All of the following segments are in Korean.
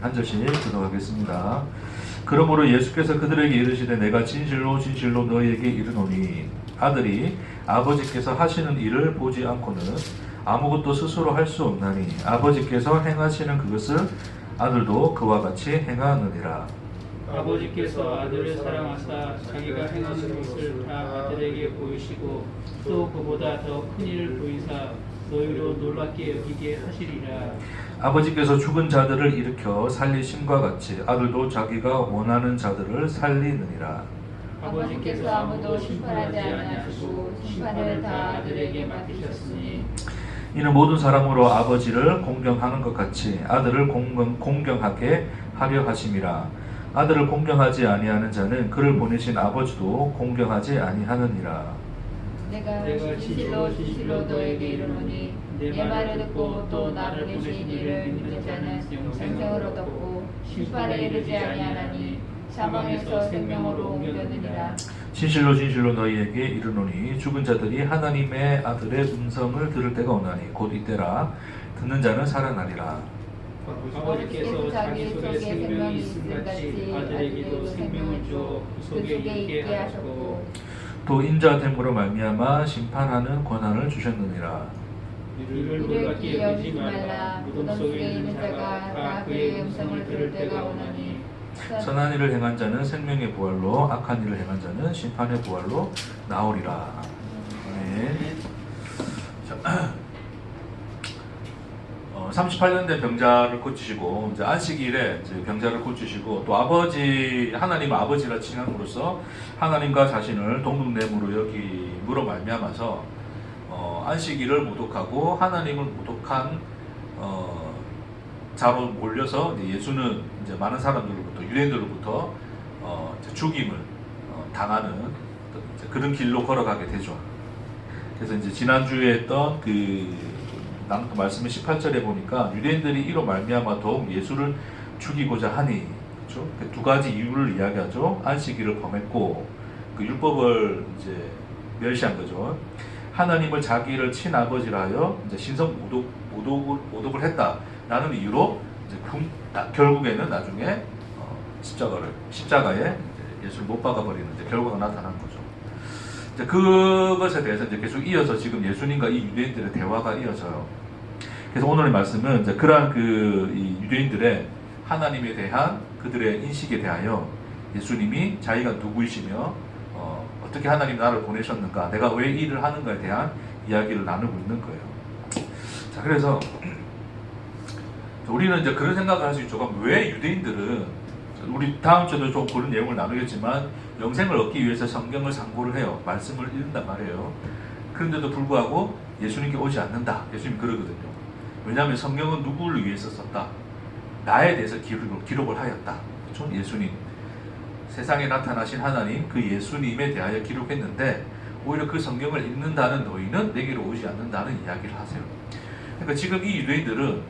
한 절씩 교독하겠습니다. 그러므로 예수께서 그들에게 이르시되 내가 진실로 진실로 너희에게 이르노니 아들이 아버지께서 하시는 일을 보지 않고는 아무것도 스스로 할 수 없나니 아버지께서 행하시는 그것을 아들도 그와 같이 행하느니라. 아버지께서 아들을 사랑하사 자기가 행하는 것을 다 아들에게 보이시고 또 그보다 더 큰 일을 보이사 너희로 놀랍게 여기게 하시리라. 아버지께서 죽은 자들을 일으켜 살리심과 같이 아들도 자기가 원하는 자들을 살리느니라. 아버지께서 아무도 심판하지 아니하시고 심판을 다 아들에게 맡기셨으니 이는 모든 사람으로 아버지를 공경하는 것 같이 아들을 공경하게 하려 하심이라. 아들을 공경하지 아니하는 자는 그를 보내신 아버지도 공경하지 아니하느니라. 내가 진실로 진실로 너에게 이르노니 내 말을 듣고 또 나를 보내신 이를 믿는 자는 영생을 얻었고 심판에 이르지 아니하나니 사망에서 생명으로 옮겼느니라. 진실로 진실로 너희에게 이르노니 죽은 자들이 하나님의 아들의 음성을 들을 때가 오나니 곧 이때라. 듣는 자는 살아나리라. 아버지께서 자기 속에 생명이 있음 같이 아들에게도 생명을 주어 그 속에 있게 하셨고 또 인자됨으로 말미암아 심판하는 권한을 주셨느니라. 이를 놀랍게 여기지 말라. 무덤 속에 있는 자가 다 그의 음성을 들을 때가 오나니 선한 일을 행한 자는 생명의 부활로 악한 일을 행한 자는 심판의 부활로 나오리라. 아멘. 38년 된 병자를 고치시고 이제 안식일에 이제 병자를 고치시고 또 하나님 아버지라 칭함으로써 하나님과 자신을 동등됨으로 여김으로 말미암아서 안식일을 모독하고 하나님을 모독한 자로 몰려서 이제 예수는 이제 많은 사람들로부터 유대인들로부터 죽임을 당하는 이제 그런 길로 걸어가게 되죠. 그래서 이제 지난주에 했던 그 말씀의 18절에 보니까 유대인들이 이로 말미암아 더욱 예수를 죽이고자 하니, 그렇죠? 그 두 가지 이유를 이야기하죠. 안식일을 범했고 그 율법을 이제 멸시한 거죠. 하나님을 자기를 친아버지라 하여 이제 신성 모독을 했다라는 이유로 이제 결국에는 나중에 십자가에 예수를 못 박아버리는 이제 결과가 나타난 거죠. 이제 그것에 대해서 이제 계속 이어서 지금 예수님과 이 유대인들의 대화가 이어져요. 그래서 오늘의 말씀은 이제 그러한 이 유대인들의 하나님에 대한 그들의 인식에 대하여 예수님이 자기가 누구이시며 어떻게 하나님 나를 보내셨는가, 내가 왜 이 일을 하는가에 대한 이야기를 나누고 있는 거예요. 자, 그래서 우리는 이제 그런 생각을 할 수 있죠. 그럼 왜 유대인들은, 우리 다음 주에도 좀 그런 내용을 나누겠지만 영생을 얻기 위해서 성경을 상고를 해요. 말씀을 읽는단 말이에요. 그런데도 불구하고 예수님께 오지 않는다. 예수님이 그러거든요. 왜냐하면 성경은 누구를 위해서 썼다? 나에 대해서 기록을 하였다. 그렇죠? 예수님. 세상에 나타나신 하나님, 그 예수님에 대하여 기록했는데 오히려 그 성경을 읽는다는 너희는 내게로 오지 않는다는 이야기를 하세요. 그러니까 지금 이 유대인들은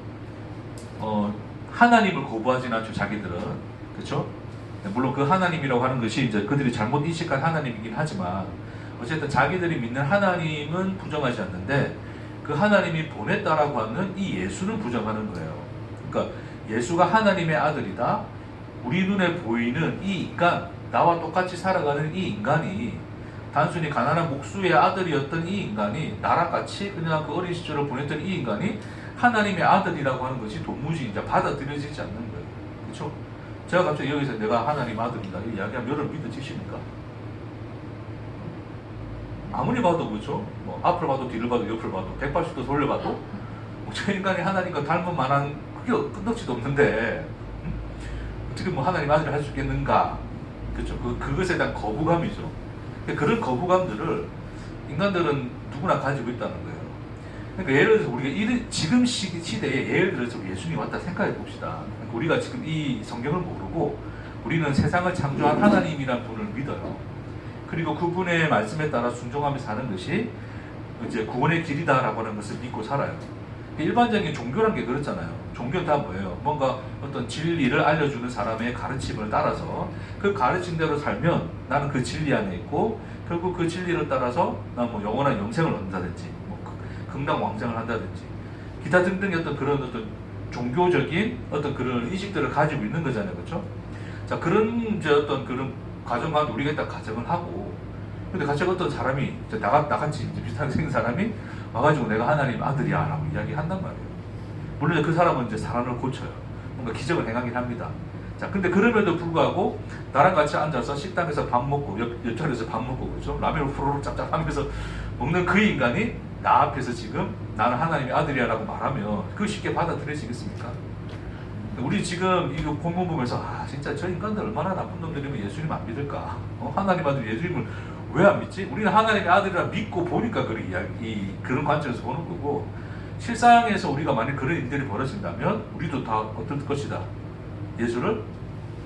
하나님을 거부하지는 않죠. 자기들은. 그렇죠? 물론 그 하나님이라고 하는 것이 이제 그들이 잘못 인식한 하나님이긴 하지만 어쨌든 자기들이 믿는 하나님은 부정하지 않는데 그 하나님이 보냈다라고 하는 이 예수는 부정하는 거예요. 그러니까 예수가 하나님의 아들이다. 우리 눈에 보이는 이 인간, 나와 똑같이 살아가는 이 인간이 단순히 가난한 목수의 아들이었던 이 인간이 나랑 같이 그냥 그 어린 시절을 보냈던 이 인간이 하나님의 아들이라고 하는 것이 도무지 이제 받아들여지지 않는 거예요. 그렇죠? 제가 갑자기 여기서 내가 하나님 아들이다 이 이야기하면 여러분 믿어지십니까? 아무리 봐도 그렇죠? 뭐 앞을 봐도 뒤를 봐도 옆을 봐도 180도 돌려봐도 저 인간이 하나님과 닮은 만한 그게 끝없이도 없는데 어떻게 뭐 하나님 아들을 할 수 있겠는가? 그렇죠? 그것에 대한 거부감이죠. 그런 거부감들을 인간들은 누구나 가지고 있다는 거예요. 그러니까 예를 들어서 우리가 지금 시대에 예를 들어서 예수님이 왔다 생각해 봅시다. 그러니까 우리가 지금 이 성경을 모르고 우리는 세상을 창조한 하나님이란 분을 믿어요. 그리고 그분의 말씀에 따라 순종하며 사는 것이 이제 구원의 길이다라고 하는 것을 믿고 살아요. 일반적인 종교란 게 그렇잖아요. 종교는 다 뭐예요? 뭔가 어떤 진리를 알려주는 사람의 가르침을 따라서 그 가르침대로 살면 나는 그 진리 안에 있고 결국 그 진리를 따라서 난 뭐 영원한 영생을 얻는다든지 뭐 극락왕생을 한다든지 기타 등등의 어떤 그런 어떤 종교적인 어떤 그런 인식들을 가지고 있는 거잖아요, 그렇죠? 자, 그런 이제 어떤 그런 가정 가운데 우리가 일단 가정을 하고, 근데 갑자기 어떤 사람이 이제 나같이 이제 비슷하게 생긴 사람이 와가지고 내가 하나님 아들이야라고 이야기한단 말이에요. 물론 그 사람은 이제 사람을 고쳐요. 뭔가 기적을 행하긴 합니다. 자, 근데 그럼에도 불구하고 나랑 같이 앉아서 식당에서 밥 먹고 옆자리에서 밥 먹고 그렇죠? 라면을 후루룩 짭짭하면서 먹는 그 인간이 나 앞에서 지금 나는 하나님의 아들이야라고 말하면 그거 쉽게 받아들여지겠습니까? 우리 지금 이거 본문 보면서 진짜 저 인간들 얼마나 나쁜 놈들이면 예수님 안 믿을까? 하나님 아들 예수님을 왜 안 믿지? 우리는 하나님의 아들이라 믿고 보니까 그런 관점에서 보는 거고, 실상에서 우리가 만약 그런 일들이 벌어진다면 우리도 다 어떨 것이다. 예수를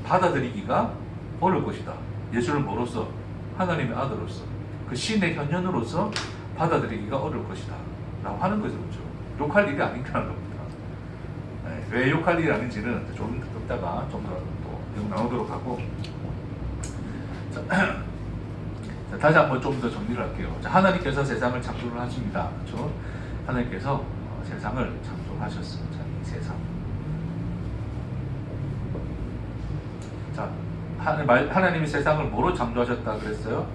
받아들이기가 어려울 것이다. 예수를 뭐로서? 하나님의 아들로서, 그 신의 현현으로서 받아들이기가 어려울 것이다 라고 하는 거죠. 그렇죠? 욕할 일이 아닌가라는 겁니다. 네, 왜 욕할 일이 아닌지는 좀 이따가 좀 더 또 나오도록 하고, 자, 다시 한번 좀 더 정리를 할게요. 자, 하나님께서 세상을 창조를 하십니다. 그렇죠? 하나님께서 세상을 창조하셨습니다. 이 세상. 자, 하나님이 세상을 뭐로 창조하셨다 그랬어요?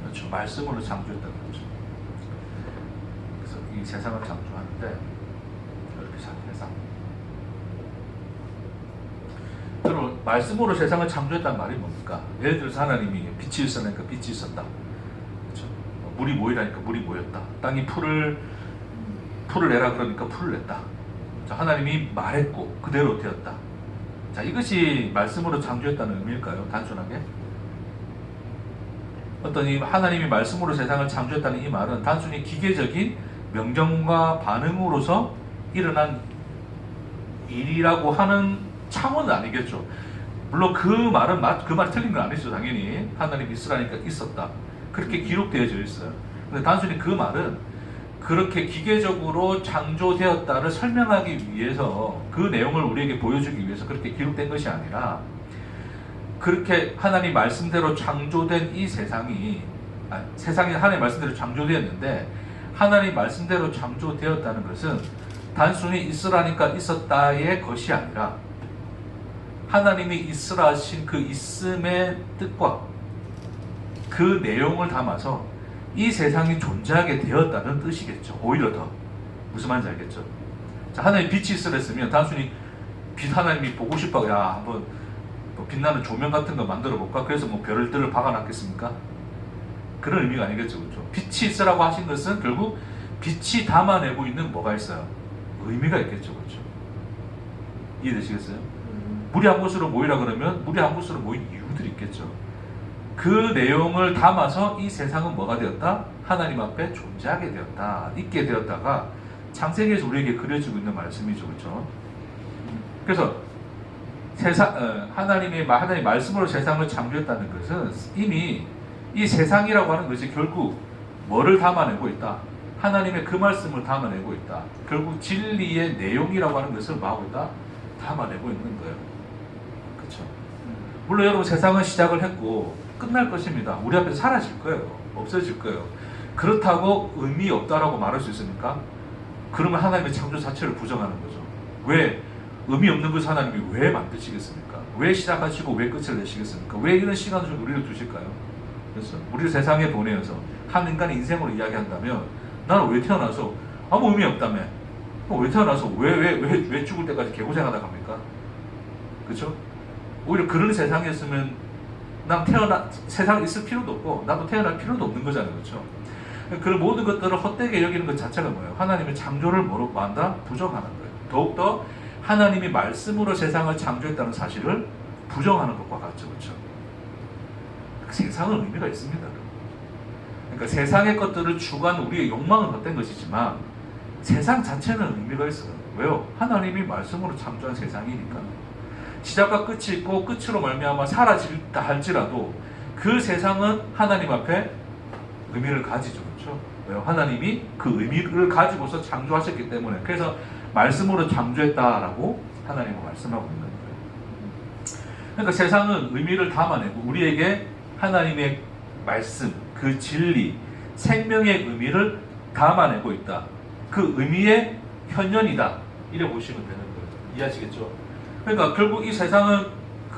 그렇죠. 말씀으로 창조했다 그랬죠. 그래서 이 세상을 창조하는데 이렇게 세상. 여러분, 말씀으로 세상을 창조했다는 말이 뭡니까? 예를 들어서 하나님이 빛이 있었으니까 빛이 있었다. 그렇죠? 물이 모이라니까 물이 모였다. 땅이 풀을 내라 그러니까 풀을 냈다. 자, 하나님이 말했고 그대로 되었다. 자, 이것이 말씀으로 창조했다는 의미일까요? 단순하게? 어떤 이 하나님이 말씀으로 세상을 창조했다는 이 말은 단순히 기계적인 명령과 반응으로서 일어난 일이라고 하는 차원은 아니겠죠. 물론 그 말이 틀린 건 아니죠. 당연히 하나님이 있으라니까 있었다. 그렇게 기록되어져 있어요. 근데 단순히 그 말은 그렇게 기계적으로 창조되었다를 설명하기 위해서, 그 내용을 우리에게 보여주기 위해서 그렇게 기록된 것이 아니라, 그렇게 하나님 말씀대로 창조된 이 세상이 하나님 말씀대로 창조되었는데, 하나님 말씀대로 창조되었다는 것은 단순히 있으라니까 있었다의 것이 아니라 하나님이 있으라 하신 그 있음의 뜻과 그 내용을 담아서 이 세상이 존재하게 되었다는 뜻이겠죠. 오히려 더. 무슨 말인지 알겠죠? 자, 하나님 빛이 있으라 했으면 단순히 하나님이 보고 싶어, 한번 뭐 빛나는 조명 같은 거 만들어 볼까? 그래서 뭐 별들을 박아놨겠습니까? 그런 의미가 아니겠죠. 그렇죠? 빛이 있으라고 하신 것은 결국 빛이 담아내고 있는 뭐가 있어요? 의미가 있겠죠. 그렇죠? 이해되시겠어요? 물이 한 곳으로 모이라 그러면 물이 한 곳으로 모인 이유들이 있겠죠. 그 내용을 담아서 이 세상은 뭐가 되었다? 하나님 앞에 존재하게 되었다. 있게 되었다가 창세기에서 우리에게 그려지고 있는 말씀이죠. 그렇죠? 그래서 하나님의 말씀으로 세상을 창조했다는 것은 이미 이 세상이라고 하는 것이 결국 뭐를 담아내고 있다? 하나님의 그 말씀을 담아내고 있다. 결국 진리의 내용이라고 하는 것을 뭐하고 있다? 담아내고 있는 거예요. 그렇죠? 물론 여러분, 세상은 시작을 했고 끝날 것입니다. 우리 앞에서 사라질 거예요. 없어질 거예요. 그렇다고 의미 없다라고 말할 수 있습니까? 그러면 하나님의 창조 자체를 부정하는 거죠. 왜? 의미 없는 것을 하나님이 왜 만드시겠습니까? 왜 시작하시고 왜 끝을 내시겠습니까? 왜 이런 시간을 좀 우리를 두실까요? 그래서 우리를 세상에 보내어서 한 인간의 인생으로 이야기한다면, 나는 왜 태어나서 아무 의미 없다며, 왜 태어나서 왜 죽을 때까지 개고생하다 갑니까? 그렇죠? 오히려 그런 세상이었으면 난 세상에 있을 필요도 없고 나도 태어날 필요도 없는 거잖아요. 그렇죠? 그런 모든 것들을 헛되게 여기는 것 자체가 뭐예요? 하나님의 창조를 뭐로 한다? 부정하는 거예요. 더욱더 하나님이 말씀으로 세상을 창조했다는 사실을 부정하는 것과 같죠. 그렇죠? 세상은 의미가 있습니다. 그러니까 세상의 것들을 추구하는 우리의 욕망은 헛된 것이지만 세상 자체는 의미가 있어요. 왜요? 하나님이 말씀으로 창조한 세상이니까. 시작과 끝이 있고 끝으로 말미암아 사라질다 할지라도 그 세상은 하나님 앞에 의미를 가지죠. 그렇죠? 왜요? 하나님이 그 의미를 가지고서 창조하셨기 때문에. 그래서 말씀으로 창조했다라고 하나님은 말씀하고 있는 거예요. 그러니까 세상은 의미를 담아내고 우리에게 하나님의 말씀, 그 진리, 생명의 의미를 담아내고 있다. 그 의미의 현현이다. 이래 보시면 되는 거예요. 이해하시겠죠? 그러니까 결국 이 세상은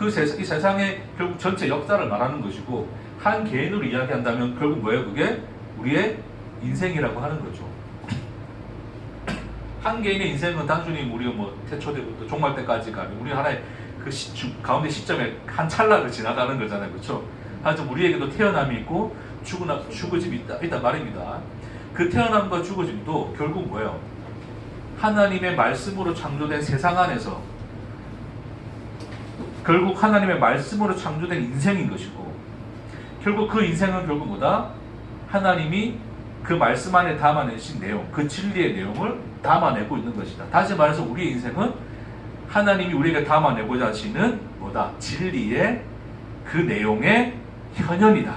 이 세상의 결국 전체 역사를 말하는 것이고, 한 개인으로 이야기한다면 결국 뭐예요? 그게 우리의 인생이라고 하는 거죠. 한 개인의 인생은 단순히 우리가 뭐 태초 때부터 종말 때까지가 아니고 우리 하나의 그 가운데 시점에 한 찰나를 지나가는 거잖아요, 그렇죠? 하여튼 우리에게도 태어남이 있고 죽어짐이 있다 말입니다. 그 태어남과 죽어짐도 결국 뭐예요? 하나님의 말씀으로 창조된 세상 안에서 결국 하나님의 말씀으로 창조된 인생인 것이고, 결국 그 인생은 결국 뭐다? 하나님이 그 말씀 안에 담아내신 내용, 그 진리의 내용을 담아내고 있는 것이다. 다시 말해서 우리의 인생은 하나님이 우리에게 담아내고자 하시는 뭐다? 진리의 그 내용의 현현이다.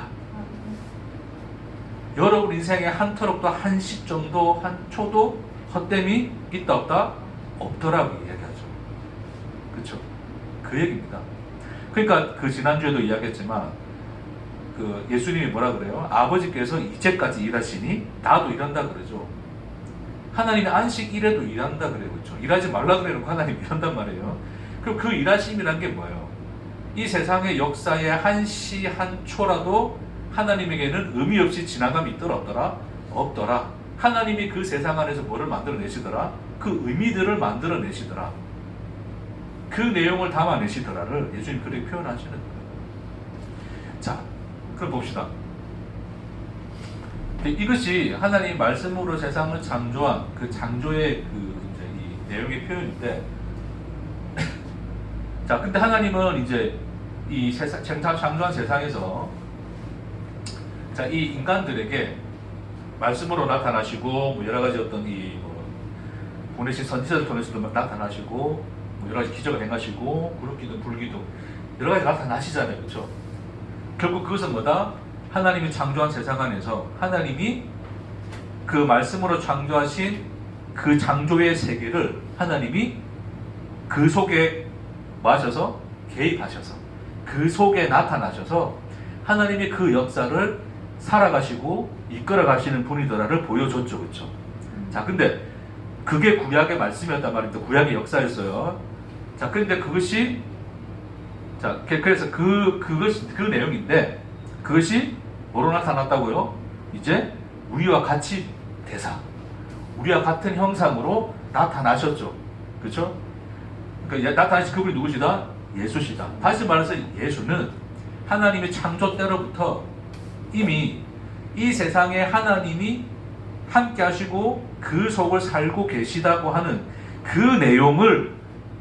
여러분 인생에 한 터럭도 한 시점도 한 초도 헛됨이 있다 없다? 없더라고 이야기하죠. 그렇죠? 그 얘기입니다. 그러니까 그 지난주에도 이야기했지만 그 예수님이 뭐라 그래요? 아버지께서 이제까지 일하시니 나도 일한다 그러죠. 하나님이 안식 일에도 일한다 그래요. 그렇죠? 일하지 말라 그래놓고 하나님 일한단 말이에요. 그럼 그 일하심이란 게 뭐예요? 이 세상의 역사의 한 시 한 초라도 하나님에게는 의미 없이 지나감이 있더라 없더라? 없더라. 하나님이 그 세상 안에서 뭐를 만들어내시더라? 그 의미들을 만들어내시더라. 그 내용을 담아내시더라를 예수님 그렇게 표현하시는 거예요. 자, 그럼 봅시다. 이것이 하나님 말씀으로 세상을 창조한 그 창조의 그 이제 이 내용의 표현인데, 자, 근데 하나님은 이제 이 세상, 창조한 세상에서 자, 이 인간들에게 말씀으로 나타나시고 뭐 여러 가지 어떤 이 뭐 보내신 선지자들 통해서도 나타나시고 뭐 여러 가지 기적을 행하시고 구름기둥 불기둥 여러 가지 나타나시잖아요, 그렇죠? 결국 그것은 뭐다? 하나님이 창조한 세상 안에서 하나님이 그 말씀으로 창조하신 그 창조의 세계를 하나님이 그 속에 마셔서 개입하셔서 그 속에 나타나셔서 하나님이 그 역사를 살아가시고 이끌어 가시는 분이더라를 보여줬죠, 그렇죠? 자, 근데 그게 구약의 말씀이었단 말입니다. 구약의 역사였어요. 자, 근데 그것이 자, 그래서 그것이 그 내용인데 그것이 뭐로 나타났다고요? 이제 우리와 같이 대사, 우리와 같은 형상으로 나타나셨죠, 그렇죠? 그러니까 나타나신 그분이 누구시다? 예수시다. 다시 말해서 예수는 하나님의 창조 때로부터 이미 이 세상에 하나님이 함께 하시고 그 속을 살고 계시다고 하는 그 내용을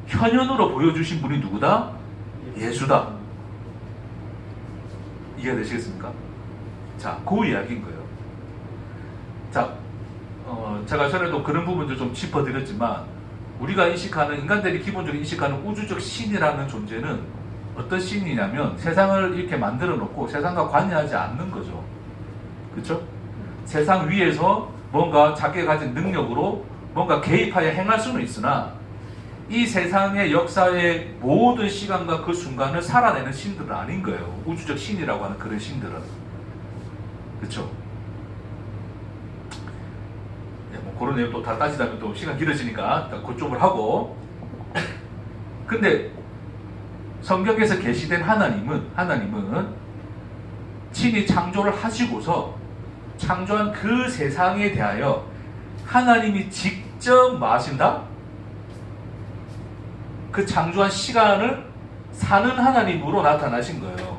현현으로 보여주신 분이 누구다? 예수다. 이해가 되시겠습니까? 자, 그 이야기인 거예요. 자, 제가 전에도 그런 부분도 좀 짚어드렸지만 우리가 인식하는, 인간들이 기본적으로 인식하는 우주적 신이라는 존재는 어떤 신이냐면 세상을 이렇게 만들어 놓고 세상과 관여하지 않는 거죠. 그렇죠? 세상 위에서 뭔가 자기가 가진 능력으로 뭔가 개입하여 행할 수는 있으나 이 세상의 역사의 모든 시간과 그 순간을 살아내는 신들은 아닌 거예요. 우주적 신이라고 하는 그런 신들은. 그렇죠? 네, 뭐 그런 내용 또 다 따지다면 또 시간 길어지니까 그쪽을 하고. 근데 성경에서 계시된 하나님은 친히 창조를 하시고서 창조한 그 세상에 대하여 하나님이 직접 뭐 하신다? 그 창조한 시간을 사는 하나님으로 나타나신 거예요.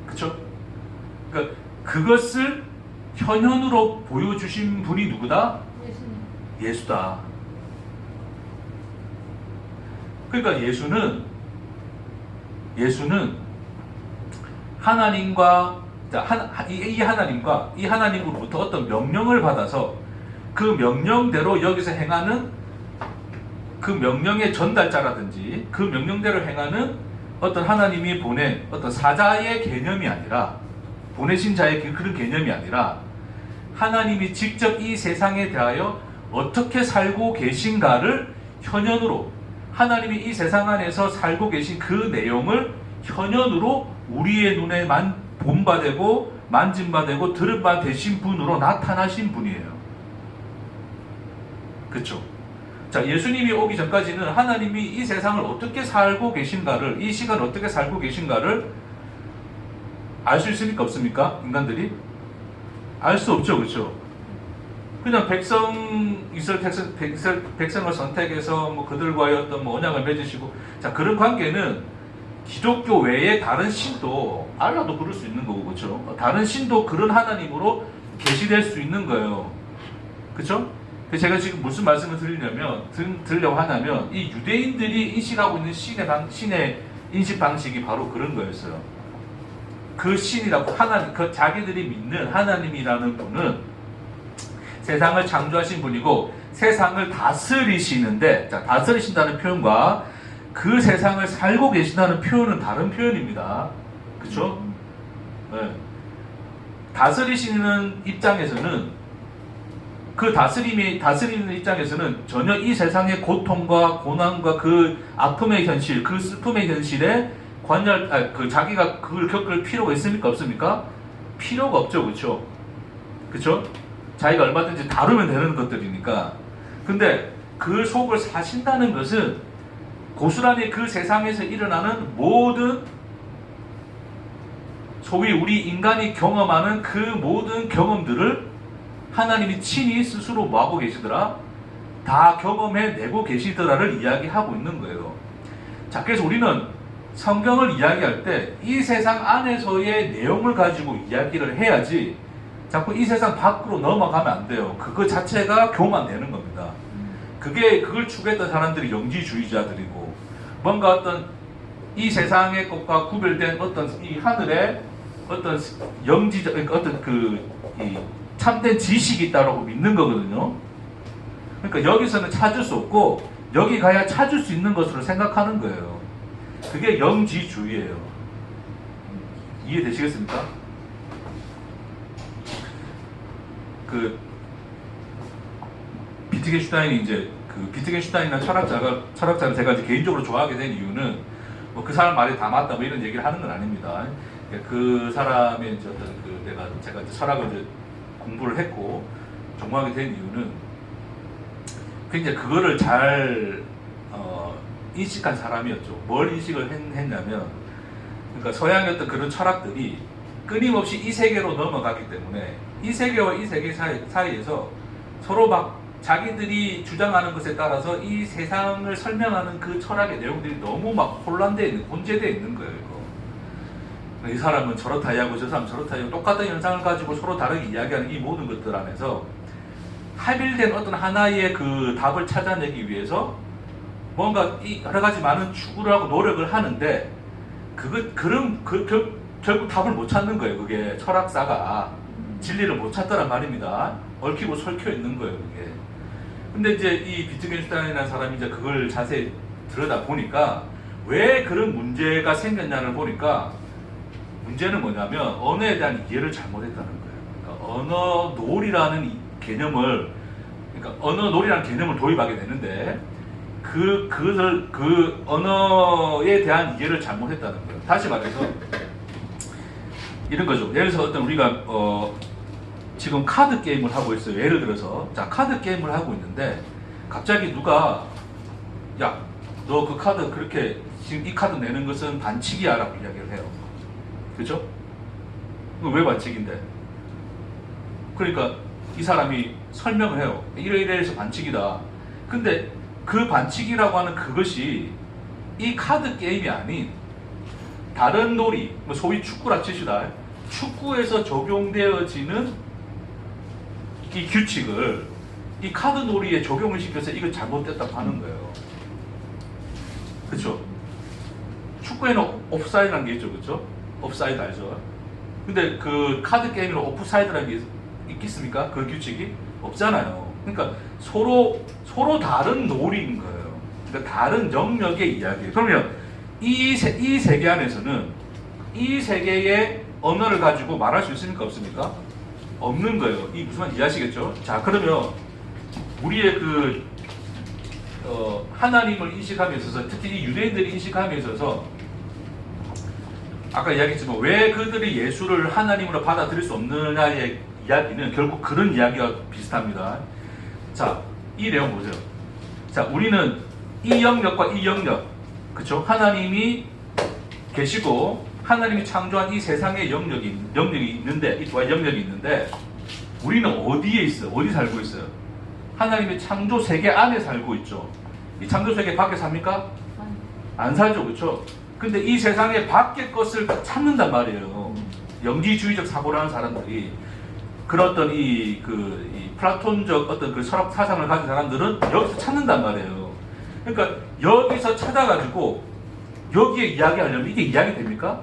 그쵸? 그러니까 그것을 현현으로 보여주신 분이 누구다? 예수다. 그러니까 예수는 하나님과 이 하나님으로부터 어떤 명령을 받아서 그 명령대로 여기서 행하는 그 명령의 전달자라든지 그 명령대로 행하는 어떤 하나님이 보낸 어떤 사자의 개념이 아니라, 보내신 자의 그런 개념이 아니라 하나님이 직접 이 세상에 대하여 어떻게 살고 계신가를 현현으로, 하나님이 이 세상 안에서 살고 계신 그 내용을 현현으로 우리의 눈에 본바 되고 만진바 되고 들은 바 되신 분으로 나타나신 분이에요. 그쵸? 자, 예수님이 오기 전까지는 하나님이 이 세상을 어떻게 살고 계신가를, 이 시간을 어떻게 살고 계신가를 알 수 있습니까? 없습니까? 인간들이? 알 수 없죠, 그쵸? 그냥 백성을 선택해서 뭐 그들과의 어떤 뭐 언약을 맺으시고, 자, 그런 관계는 기독교 외에 다른 신도, 알라도 그럴 수 있는 거고, 그쵸? 다른 신도 그런 하나님으로 계시될 수 있는 거예요. 그쵸? 제가 지금 무슨 말씀을 드리려고 하냐면, 이 유대인들이 인식하고 있는 신의 인식 방식이 바로 그런 거였어요. 그 신이라고, 하나님, 그 자기들이 믿는 하나님이라는 분은 세상을 창조하신 분이고, 세상을 다스리시는데, 자, 다스리신다는 표현과 그 세상을 살고 계신다는 표현은 다른 표현입니다. 그쵸? 네. 다스리시는 입장에서는, 그 다스리는 입장에서는 전혀 이 세상의 고통과 고난과 그 아픔의 현실, 그 슬픔의 현실에 자기가 그걸 겪을 필요가 있습니까? 없습니까? 필요가 없죠. 그쵸? 그쵸? 자기가 얼마든지 다루면 되는 것들이니까. 근데 그 속을 사신다는 것은 고스란히 그 세상에서 일어나는 모든 소위 우리 인간이 경험하는 그 모든 경험들을 하나님이 친히 스스로 뭐하고 계시더라? 다 경험해내고 계시더라를 이야기하고 있는 거예요. 자, 그래서 우리는 성경을 이야기할 때 이 세상 안에서의 내용을 가지고 이야기를 해야지 자꾸 이 세상 밖으로 넘어가면 안 돼요. 그거 자체가 교만되는 겁니다. 그걸 추구했던 사람들이 영지주의자들이고, 뭔가 어떤 이 세상의 것과 구별된 어떤 이 하늘의 어떤 어떤 이 참된 지식이 있다고 믿는 거거든요. 그러니까 여기서는 찾을 수 없고 여기 가야 찾을 수 있는 것으로 생각하는 거예요. 그게 영지주의예요. 이해되시겠습니까? 비트겐슈타인이나 철학자를 제가 이제 개인적으로 좋아하게 된 이유는 뭐 그 사람 말이 다 맞다 뭐 이런 얘기를 하는 건 아닙니다. 그 사람의 이제 어떤 제가 이제 철학을 이제 공부를 했고 전공하게 된 이유는 굉장히 그거를 잘 인식한 사람이었죠. 뭘 인식을 했냐면, 그러니까 서양의 어떤 그런 철학들이 끊임없이 이 세계로 넘어가기 때문에 이 세계와 이 세계 사이에서 서로 막 자기들이 주장하는 것에 따라서 이 세상을 설명하는 그 철학의 내용들이 너무 막 혼재되어 있는 거예요. 이거. 이 사람은 저렇다 이야기하고 저 사람은 저렇다 이야기하고 똑같은 현상을 가지고 서로 다르게 이야기하는 이 모든 것들 안에서 합일된 어떤 하나의 그 답을 찾아내기 위해서 뭔가 이 여러 가지 많은 추구를 하고 노력을 하는데 결국 답을 못 찾는 거예요. 그게 철학사가 진리를 못 찾더란 말입니다. 얽히고 설켜 있는 거예요. 그게. 근데 이제 이 비트겐슈타인이라는 사람이 이제 그걸 자세히 들여다 보니까 왜 그런 문제가 생겼냐를 보니까 문제는 뭐냐면 언어에 대한 이해를 잘못했다는 거예요. 그러니까 언어놀이라는 개념을 도입하게 되는데 그 언어에 대한 이해를 잘못했다는 거예요. 다시 말해서 이런 거죠. 예를 들어서 어떤 우리가 지금 카드 게임을 하고 있어요. 예를 들어서 자 카드 게임을 하고 있는데 갑자기 누가 야 너 그 카드 그렇게 지금 이 카드 내는 것은 반칙이야 라고 이야기를 해요. 그죠? 왜 반칙인데? 그러니까 이 사람이 설명을 해요. 이래서 반칙이다. 근데 그 반칙이라고 하는 그것이 이 카드 게임이 아닌 다른 놀이, 뭐 소위 축구라 치시다. 축구에서 적용되어지는 이 규칙을 이 카드 놀이에 적용을 시켜서 이거 잘못됐다고 하는 거예요. 그렇죠? 축구에는 옵사이드라는 게 있죠, 그렇죠? 옵사이드 알죠? 근데 그 카드 게임에는 오프사이드라는 게 있겠습니까? 그 규칙이 없잖아요. 그러니까 서로 다른 놀이인 거예요. 그러니까 다른 영역의 이야기예요. 그러면 이 세계 안에서는 이 세계의 언어를 가지고 말할 수 있습니까? 없습니까? 없는 거예요. 이 무슨 말인지 이해하시겠죠? 자, 그러면 우리의 하나님을 인식함에 있어서, 특히 이 유대인들이 인식함에 있어서 아까 이야기했지만 왜 그들이 예수를 하나님으로 받아들일 수 없느냐의 이야기는 결국 그런 이야기와 비슷합니다. 자, 이 내용 보세요. 자, 우리는 이 영역과 이 영역, 그쵸? 하나님이 계시고 하나님이 창조한 이 세상의 영역이 있는데, 이 두 가지 영역이 있는데, 우리는 어디에 있어요? 어디 살고 있어요? 하나님의 창조 세계 안에 살고 있죠. 이 창조 세계 밖에 삽니까? 안 살죠, 그렇죠? 근데 이 세상의 밖의 것을 찾는단 말이에요. 영지주의적 사고라는 사람들이. 그런 어떤 이 플라톤적 어떤 그 철학 사상을 가진 사람들은 여기서 찾는단 말이에요. 그러니까 여기서 찾아가지고 여기에 이야기하려면 이게 이야기 됩니까?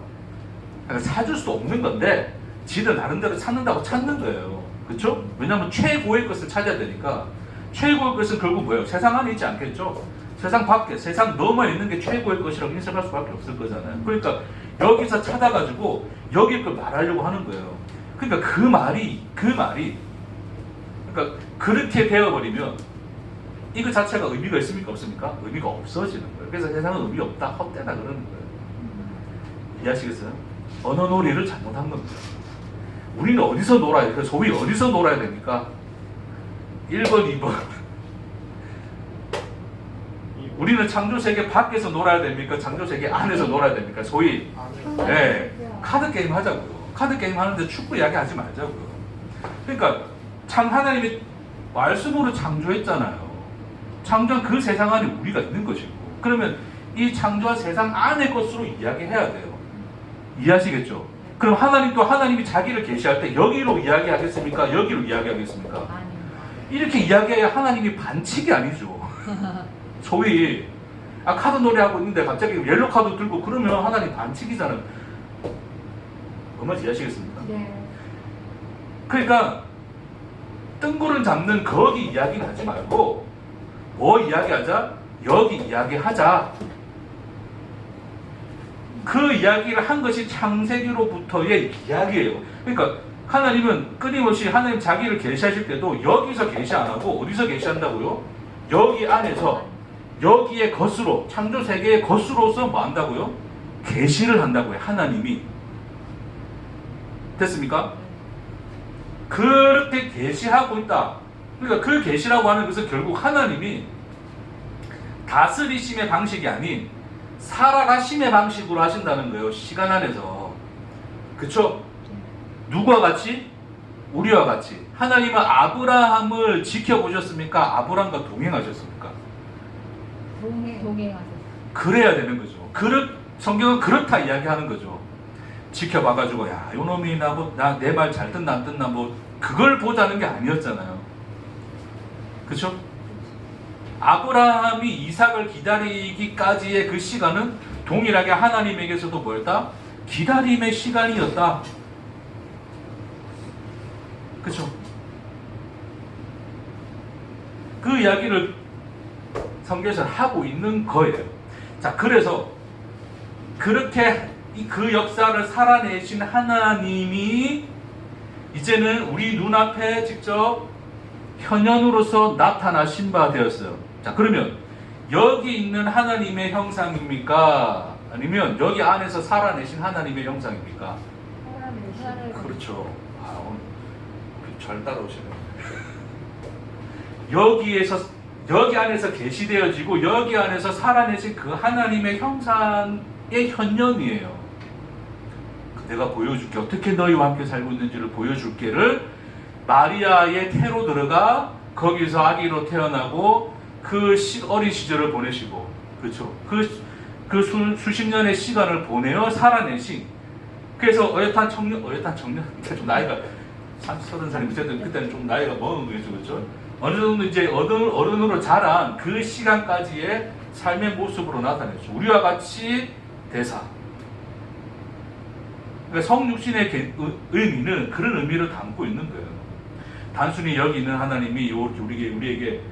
그러니까 찾을 수 없는 건데 지들 나름대로 찾는다고 찾는 거예요. 그렇죠? 왜냐하면 최고의 것을 찾아야 되니까. 최고의 것은 결국 뭐예요? 세상 안에 있지 않겠죠? 세상 밖에, 세상 너머에 있는 게 최고의 것이라고 인식할 수밖에 없을 거잖아요. 그러니까 여기서 찾아가지고 여기 걸 말하려고 하는 거예요. 그러니까 그 말이 그러니까 그렇게 되어버리면 이거 자체가 의미가 있습니까? 없습니까? 의미가 없어지는 거예요. 그래서 세상은 의미 없다, 헛되다 그러는 거예요. 이해하시겠어요? 언어 놀이를 잘못한 겁니다. 우리는 어디서 놀아야 돼요? 소위 어디서 놀아야 됩니까? 1번, 2번. 우리는 창조세계 밖에서 놀아야 됩니까? 창조세계 안에서 놀아야 됩니까? 소위 네, 카드 게임 하자고요. 카드 게임 하는데 축구 이야기 하지 말자고요. 그러니까 하나님이 말씀으로 창조했잖아요. 창조한 그 세상 안에 우리가 있는 것이고, 그러면 이 창조한 세상 안의 것으로 이야기해야 돼요. 이해하시겠죠? 그럼 하나님이 자기를 계시할 때 여기로 이야기하겠습니까? 여기로 이야기하겠습니까? 이렇게 이야기해야 하나님이 반칙이 아니죠. 소위 카드 놀이하고 있는데 갑자기 옐로 카드 들고 그러면 하나님 반칙이잖아요. 뭔지 이해하시겠습니까? 네. 그러니까 뜬구름 잡는 거기 이야기는 하지 말고 뭐 이야기하자? 여기 이야기하자. 그 이야기를 한 것이 창세기로부터의 이야기예요. 그러니까 하나님은 끊임없이 하나님 자기를 계시하실 때도 여기서 계시 안 하고 어디서 계시한다고요? 여기 안에서 여기의 것으로, 창조 세계의 것으로서 뭐 한다고요? 계시를 한다고요. 하나님이. 됐습니까? 그렇게 계시하고 있다. 그러니까 그 계시라고 하는 것은 결국 하나님이 다스리심의 방식이 아닌 살아가심의 방식으로 하신다는 거예요. 시간 안에서. 그쵸? 누구와 같이? 우리와 같이. 하나님은 아브라함을 지켜보셨습니까? 아브라함과 동행하셨습니까? 동행하셨어요. 그래야 되는 거죠. 성경은 그렇다 이야기하는 거죠. 지켜봐가지고 야 요놈이 내 말 잘 듣나 안 듣나 뭐 그걸 보자는 게 아니었잖아요. 그렇죠? 아브라함이 이삭을 기다리기까지의 그 시간은 동일하게 하나님에게서도 뭐였다? 기다림의 시간이었다. 그렇죠? 그 이야기를 성경에서 하고 있는 거예요. 자, 그래서 그렇게 그 역사를 살아내신 하나님이 이제는 우리 눈앞에 직접 현현으로서 나타나신 바 되었어요. 자, 그러면 여기 있는 하나님의 형상입니까? 아니면 여기 안에서 살아내신 하나님의 형상입니까? 그렇죠. 오늘 잘 따라오시네요. 여기 안에서 계시되어지고 여기 안에서 살아내신 그 하나님의 형상의 현현이에요. 내가 보여줄게. 어떻게 너희와 함께 살고 있는지를 보여줄게를 마리아의 태로 들어가 거기서 아기로 태어나고 그 어린 시절을 보내시고, 그렇죠? 그 수십 년의 시간을 보내어 살아내신. 그래서 어엿한 청년 좀 나이가 30-30살이 어쨌든 그때는 좀 나이가 먹은 거죠, 그렇죠? 어느 정도 이제 어른으로 자란 그 시간까지의 삶의 모습으로 나타냈죠. 우리와 같이 대사. 그러니까 성육신의 의미는 그런 의미를 담고 있는 거예요. 단순히 여기 있는 하나님이 우리에게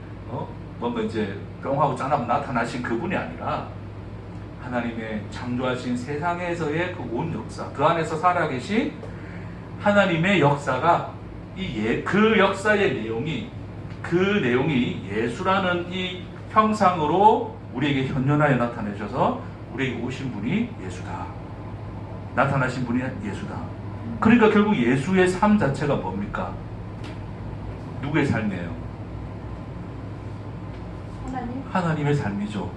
뭔가 이제 뿅하고 짠하고 나타나신 그분이 아니라 하나님의 창조하신 세상에서의 그 온 역사, 그 안에서 살아계신 하나님의 역사가 그 역사의 내용이 예수라는 이 형상으로 우리에게 현존하여 나타내셔서 우리에게 오신 분이 예수다. 나타나신 분이 예수다. 그러니까 결국 예수의 삶 자체가 뭡니까? 누구의 삶이에요? 하나님의 삶이죠.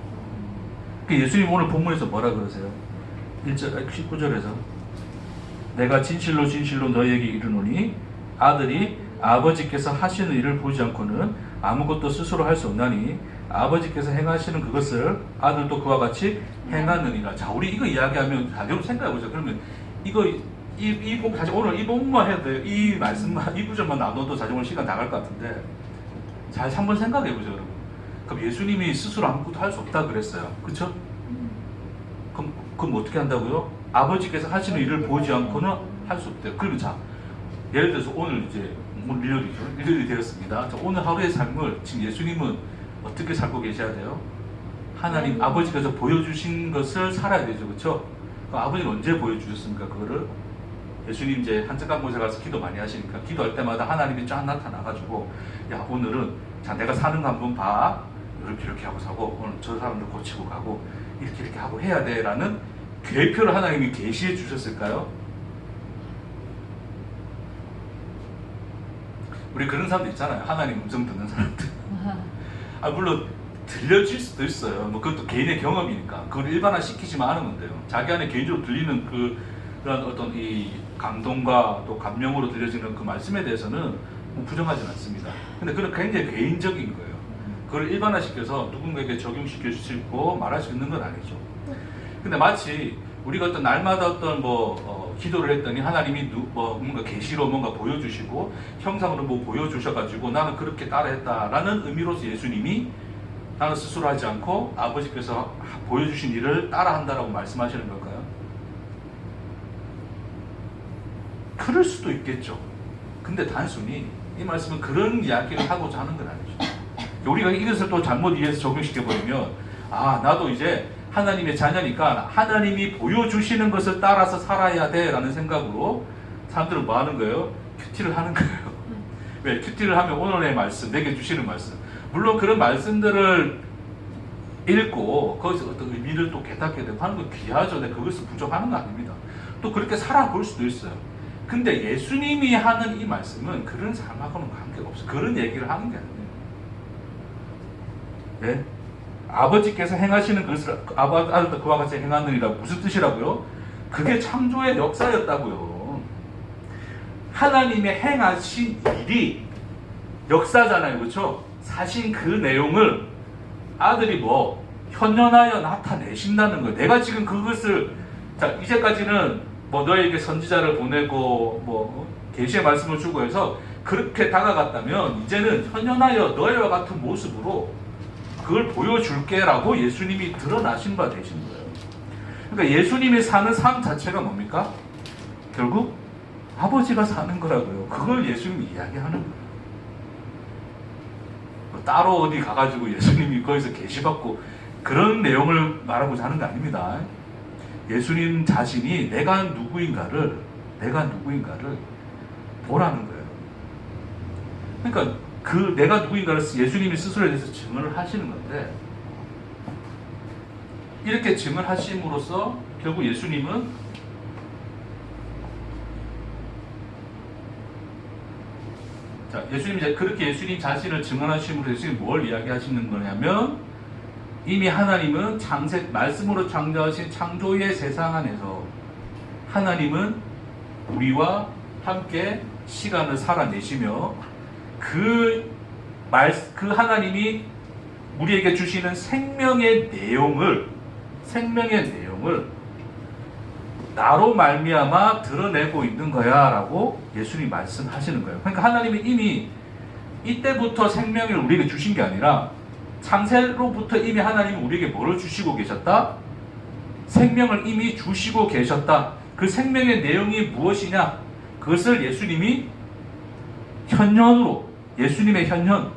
예수님 오늘 본문에서 뭐라 그러세요? 19절에서 내가 진실로 진실로 너희에게 이르노니 아들이 아버지께서 하시는 일을 보지 않고는 아무것도 스스로 할 수 없나니 아버지께서 행하시는 그것을 아들도 그와 같이 행하느니라. 자, 우리 이거 이야기하면 여러분 생각해보세요. 그러면 이거 사실 오늘 이 본문만 해도 돼요. 이 말씀만 이 구절만 나눠도 사실 오늘 시간 나갈 것 같은데 잘 한번 생각해보세요, 여러분. 그럼 예수님이 스스로 아무것도 할 수 없다 그랬어요. 그렇죠? 그럼 어떻게 한다고요? 아버지께서 하시는 일을 보지 않고는 할 수 없대요. 그러면 자, 예를 들어서 오늘 이제 일요일이 되었습니다. 자, 오늘 하루의 삶을 지금 예수님은 어떻게 살고 계셔야 돼요? 하나님 아버지께서 보여주신 것을 살아야 되죠. 그렇죠? 그럼 아버지는 언제 보여주셨습니까? 그거를 예수님 이제 한적한 곳에 가서 기도 많이 하시니까 기도할 때마다 하나님이 쫙 나타나가지고 야, 오늘은 자, 내가 사는 거 한번 봐. 이렇게 하고 사고 오늘 저 사람들 고치고 가고 이렇게 하고 해야 돼 라는 계표를 하나님이 계시해 주셨을까요? 우리 그런 사람들 있잖아요. 하나님 음성 듣는 사람들. 물론 들려질 수도 있어요. 뭐 그것도 개인의 경험이니까 그걸 일반화 시키지만 않으면 돼요. 자기 안에 개인적으로 들리는 그런 어떤 이 감동과 또 감명으로 들려지는 그 말씀에 대해서는 뭐 부정하지는 않습니다. 근데 그건 굉장히 개인적인 거예요. 그걸 일반화시켜서 누군가에게 적용시킬 수 있고 말할 수 있는 건 아니죠. 근데 마치 우리가 어떤 날마다 어떤 기도를 했더니 하나님이 뭔가 계시로 뭔가 보여주시고 형상으로 뭐 보여주셔가지고 나는 그렇게 따라했다라는 의미로서 예수님이 나는 스스로 하지 않고 아버지께서 보여주신 일을 따라한다라고 말씀하시는 걸까요? 그럴 수도 있겠죠. 근데 단순히 이 말씀은 그런 이야기를 하고자 하는 건 아니죠. 우리가 이것을 또 잘못 이해해서 적용시켜버리면 나도 이제 하나님의 자녀니까 하나님이 보여주시는 것을 따라서 살아야 돼 라는 생각으로 사람들은 뭐 하는 거예요? 큐티를 하는 거예요. 왜? 큐티를 하면 오늘의 말씀, 내게 주시는 말씀, 물론 그런 말씀들을 읽고 거기서 어떤 의미를 또 깨닫게 되고 하는 건 귀하죠. 근데 그것을 부족하는 거 아닙니다. 또 그렇게 살아볼 수도 있어요. 근데 예수님이 하는 이 말씀은 그런 삶하고는 관계가 없어요. 그런 얘기를 하는 게 아니에요. 네? 아버지께서 행하시는 것을 아들도 그와 같이 행하느니라고 무슨 뜻이라고요? 그게 창조의 역사였다고요. 하나님의 행하신 일이 역사잖아요. 그렇죠? 사실 그 내용을 아들이 현현하여 나타내신다는 거예요. 내가 지금 그것을 이제까지는 너에게 선지자를 보내고 계시의 말씀을 주고 해서 그렇게 다가갔다면 이제는 현현하여 너희와 같은 모습으로 그걸 보여줄게 라고 예수님이 드러나신 바 되신 거예요. 그러니까 예수님이 사는 삶 자체가 뭡니까? 결국 아버지가 사는 거라고요. 그걸 예수님이 이야기하는 거예요. 따로 어디 가가지고 예수님이 거기서 계시받고 그런 내용을 말하고자 하는 거 아닙니다. 예수님 자신이 내가 누구인가를 보라는 거예요. 그러니까 그 내가 누구인가를 예수님이 스스로에 대해서 증언을 하시는 건데 이렇게 증언하심으로써 결국 예수님은 예수님이 그렇게 예수님 자신을 증언하심으로 예수님이 뭘 이야기하시는 거냐면 이미 하나님은 말씀으로 창조하신 창조의 세상 안에서 하나님은 우리와 함께 시간을 살아내시며 그 하나님이 우리에게 주시는 생명의 내용을 나로 말미암아 드러내고 있는 거야 라고 예수님이 말씀하시는 거예요. 그러니까 하나님이 이미 이때부터 생명을 우리에게 주신 게 아니라 창세로부터 이미 하나님은 우리에게 뭐를 주시고 계셨다? 생명을 이미 주시고 계셨다. 그 생명의 내용이 무엇이냐? 그것을 예수님이 예수님의 현현,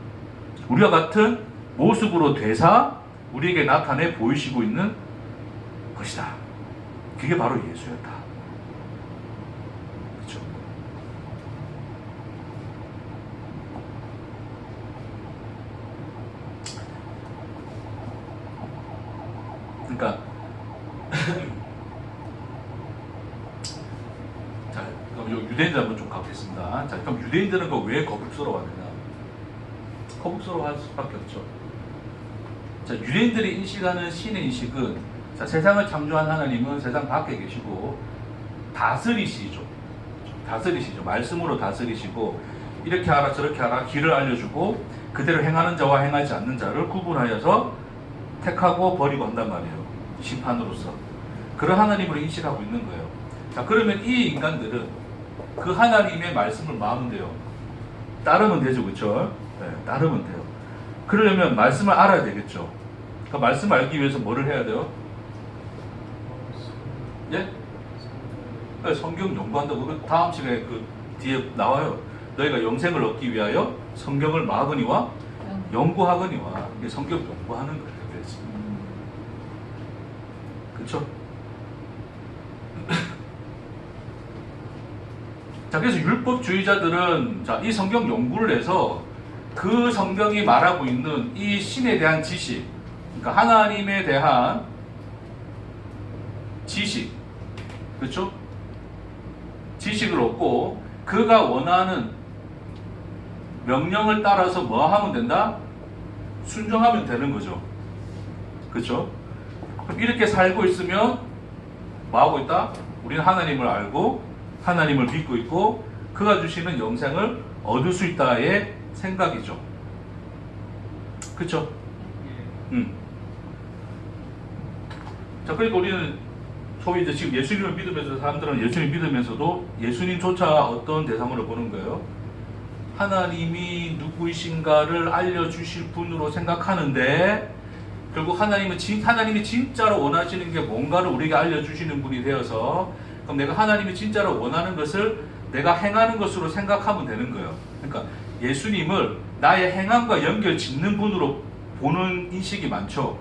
우리와 같은 모습으로 되사 우리에게 나타내 보이시고 있는 것이다. 그게 바로 예수였다. 그렇죠? 그러니까 자, 그럼 유대인들 한번 좀 가보겠습니다. 자, 그럼 유대인들은 왜 거북스러워하느냐? 거북스러워할 수밖에 없죠. 자, 유대인들이 인식하는 신의 인식은, 자, 세상을 창조한 하나님은 세상 밖에 계시고 다스리시죠. 다스리시죠. 말씀으로 다스리시고 이렇게 하라 저렇게 하라 길을 알려주고 그대로 행하는 자와 행하지 않는 자를 구분하여서 택하고 버리고 한단 말이에요. 심판으로서. 그런 하나님으로 인식하고 있는 거예요. 자, 그러면 이 인간들은 그 하나님의 말씀을 마음은 돼요. 따르면 되죠. 그렇죠? 네, 따르면 돼요. 그러려면 말씀을 알아야 되겠죠. 그러니까 말씀을 알기 위해서 뭐를 해야 돼요? 예? 성경 연구한다고. 그 다음 시간에 그 뒤에 나와요. 너희가 영생을 얻기 위하여 성경을 막으니와 연구하거니와. 이게 성경 연구하는 거예요. 그래서. 그쵸? 자, 그래서 율법주의자들은 자, 이 성경 연구를 해서 그 성경이 말하고 있는 이 신에 대한 지식, 그러니까 하나님에 대한 지식, 그렇죠? 지식을 얻고 그가 원하는 명령을 따라서 뭐 하면 된다? 순종하면 되는 거죠. 그렇죠? 그럼 이렇게 살고 있으면 뭐 하고 있다? 우리는 하나님을 알고 하나님을 믿고 있고 그가 주시는 영생을 얻을 수 있다의 생각이죠. 그렇죠? 자, 그러니까 우리는 소위 이제 지금 예수님을 믿으면서 사람들은 예수님 믿으면서도 예수님조차 어떤 대상으로 보는 거예요? 하나님이 누구이신가를 알려주실 분으로 생각하는데 결국 하나님이 진짜로 원하시는 게 뭔가를 우리에게 알려주시는 분이 되어서 그럼 내가 하나님이 진짜로 원하는 것을 내가 행하는 것으로 생각하면 되는 거예요. 그러니까 예수님을 나의 행함과 연결 짓는 분으로 보는 인식이 많죠.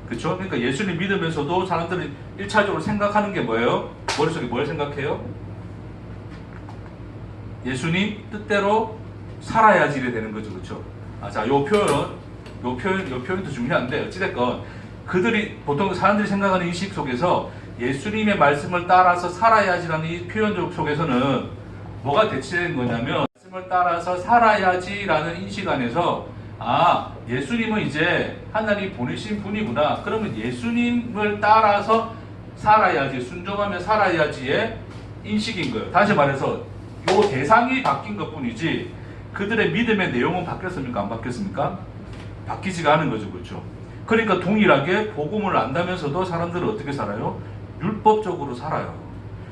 그렇죠? 그러니까 예수님 믿으면서도 사람들은 1차적으로 생각하는 게 뭐예요? 머릿속에 뭘 생각해요? 예수님 뜻대로 살아야지 이래 되는 거죠. 그렇죠? 자, 요 표현도 중요한데 어찌됐건 그들이 보통 사람들이 생각하는 인식 속에서 예수님의 말씀을 따라서 살아야지라는 이 표현 속에서는 뭐가 대치되는 거냐면 말씀을 따라서 살아야지라는 인식 안에서 예수님은 이제 하나님이 보내신 분이구나. 그러면 예수님을 따라서 살아야지, 순종하며 살아야지의 인식인 거예요. 다시 말해서 요 대상이 바뀐 것 뿐이지 그들의 믿음의 내용은 바뀌었습니까? 안 바뀌었습니까? 바뀌지가 않은 거죠. 그렇죠? 그러니까 동일하게 복음을 안다면서도 사람들은 어떻게 살아요? 율법적으로 살아요.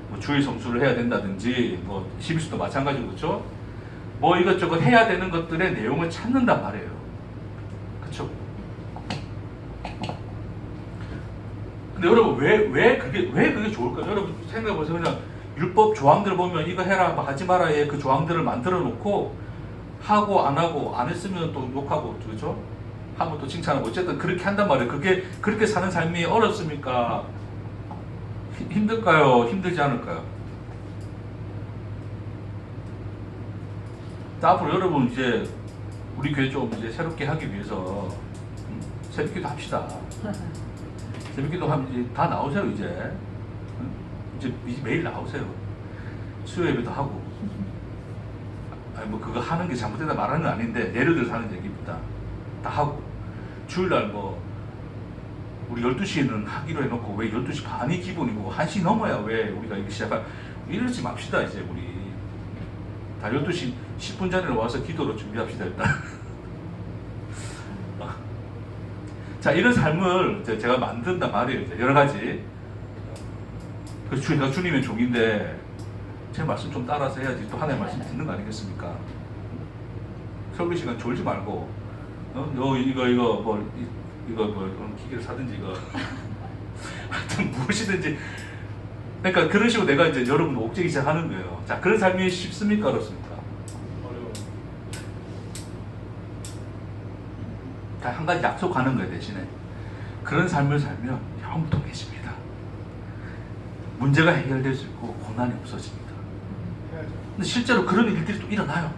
뭐 주의 성수를 해야 된다든지 뭐 11수도 마찬가지고 그렇죠? 뭐 이것저것 해야 되는 것들의 내용을 찾는단 말이에요. 그렇죠? 근데 여러분 왜 그게 좋을까요? 여러분 생각해보세요. 그냥 율법 조항들을 보면 이거 해라 하지 말아의 그 조항들을 만들어 놓고 하고 안 하고 안 했으면 또 욕하고 그렇죠? 하면 또 칭찬하고 어쨌든 그렇게 한단 말이에요. 그렇게 사는 삶이 어렵습니까? 힘들까요? 힘들지 않을까요? 앞으로 여러분 이제 우리 교회 좀 이제 새롭게 하기 위해서 새벽기도 합시다. 새벽기도 하면 이제 다 나오세요 이제. 이제 매일 나오세요. 수요 예배도 하고. 뭐 그거 하는 게 잘못되다 말하는 건 아닌데 예를 들어서 하는 얘기입니다. 다 하고 주일날 뭐 우리 12시에는 하기로 해놓고 왜 12시 반이 기본이고 1시 넘어야 왜 우리가 이거 시작할 이러지 맙시다. 이제 우리 다 12시 10분 전에 와서 기도로 준비합시다 일단. 자, 이런 삶을 제가 만든단 말이에요. 이제 여러 가지. 그래서 제가 주님의 종인데 제 말씀 좀 따라서 해야지 또 하나의 말씀 듣는 거 아니겠습니까? 설교 시간 졸지 말고 이거 뭐 기계를 사든지 이거 하여튼 무엇이든지 그러니까 그런 식으로 내가 이제 여러분 옥죄기 시작하는 거예요. 자, 그런 삶이 쉽습니까? 어렵습니까? 어려워. 한 가지 약속하는 거예요. 대신에 그런 삶을 살면 형통해집니다. 문제가 해결될 수 있고 고난이 없어집니다. 근데 실제로 그런 일들이 또 일어나요.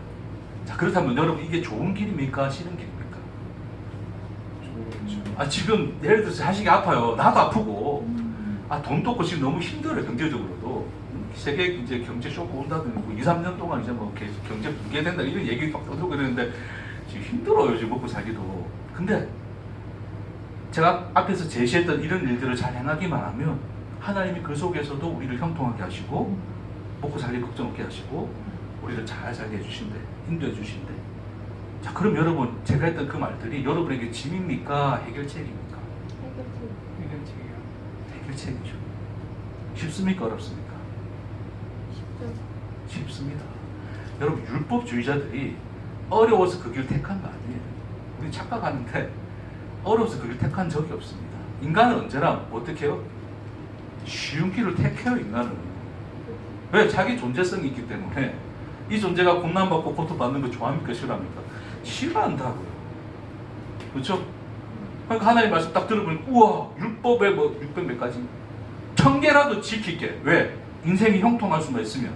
자, 그렇다면 여러분 이게 좋은 길입니까? 싫은 길입니까? 지금 예를 들어서 자식이 아파요. 나도 아프고 돈도 없고 지금 너무 힘들어요. 경제적으로도. 세계 이제 경제 쇼크 온다든지 뭐 2, 3년 동안 이제 뭐 경제 붕괴된다 이런 얘기 막 떠들고 그러는데 지금 힘들어요. 지금 먹고 살기도. 근데 제가 앞에서 제시했던 이런 일들을 잘 행하기만 하면 하나님이 그 속에서도 우리를 형통하게 하시고 먹고 살기 걱정 없게 하시고 우리를 잘 살게 해주신대, 인도해 주신대. 자, 그럼 여러분, 제가 했던 그 말들이 여러분에게 짐입니까? 해결책입니까? 해결책이요. 해결책이죠. 쉽습니까? 어렵습니까? 쉽죠. 쉽습니다. 여러분, 율법주의자들이 어려워서 그 길 택한 거 아니에요. 우리 착각하는데 어려워서 그 길 택한 적이 없습니다. 인간은 언제나 어떻게 해요? 쉬운 길을 택해요. 인간은. 왜? 자기 존재성이 있기 때문에. 이 존재가 고난받고 고통받는 거 좋아합니까? 싫어합니까? 싫어한다고요. 그렇죠? 그러니까 하나님 말씀 딱 들어보니 우와, 율법에 뭐 600 몇 가지 1000개라도 지킬게. 왜? 인생이 형통할 수만 있으면.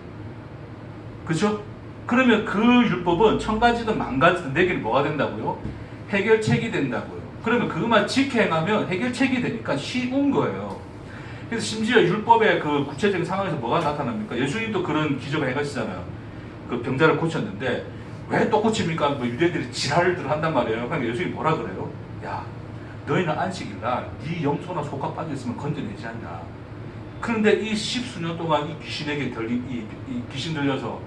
그렇죠? 그러면 그 율법은 1000가지든 10,000가지든 내게는 뭐가 된다고요? 해결책이 된다고요. 그러면 그것만 지켜 행하면 해결책이 되니까 쉬운 거예요. 그래서 심지어 율법의 그 구체적인 상황에서 뭐가 나타납니까? 예수님도 그런 기적을 행하시잖아요. 그 병자를 고쳤는데 왜 또 고칩니까? 뭐 유대인들이 지랄들 한단 말이에요. 그러니까 예수님이 뭐라 그래요? 야, 너희는 안식일날 네 염소나 소가 빠져있으면 건져내지 않냐. 그런데 이 10수년 동안 이 귀신에게 들린 이 귀신 들려서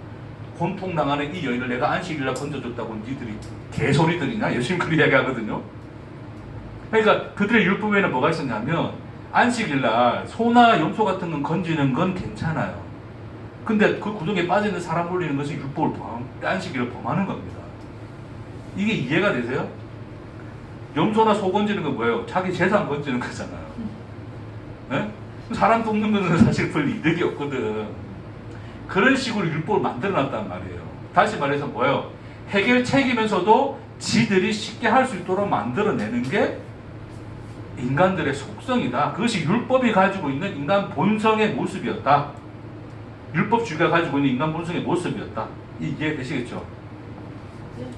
곤통당하는 이 여인을 내가 안식일날 건져줬다고 니들이 개소리들이냐? 예수님 그렇게 이야기하거든요. 그러니까 그들의 율법에는 뭐가 있었냐면 안식일날 소나 염소 같은 건 건지는 건 괜찮아요. 근데 그 구덩이에 빠져있는 사람 올리는 것은 율법을 안식일을 범하는 겁니다. 이게 이해가 되세요? 염소나 소 건지는 건 뭐예요? 자기 재산 건지는 거잖아요. 네? 사람 돕는 것은 사실 별 이득이 없거든. 그런 식으로 율법을 만들어놨단 말이에요. 다시 말해서 뭐예요? 해결책이면서도 지들이 쉽게 할 수 있도록 만들어내는 게 인간들의 속성이다. 그것이 율법이 가지고 있는 인간 본성의 모습이었다. 율법주의가 가지고 있는 인간 본성의 모습이었다. 이해되시겠죠?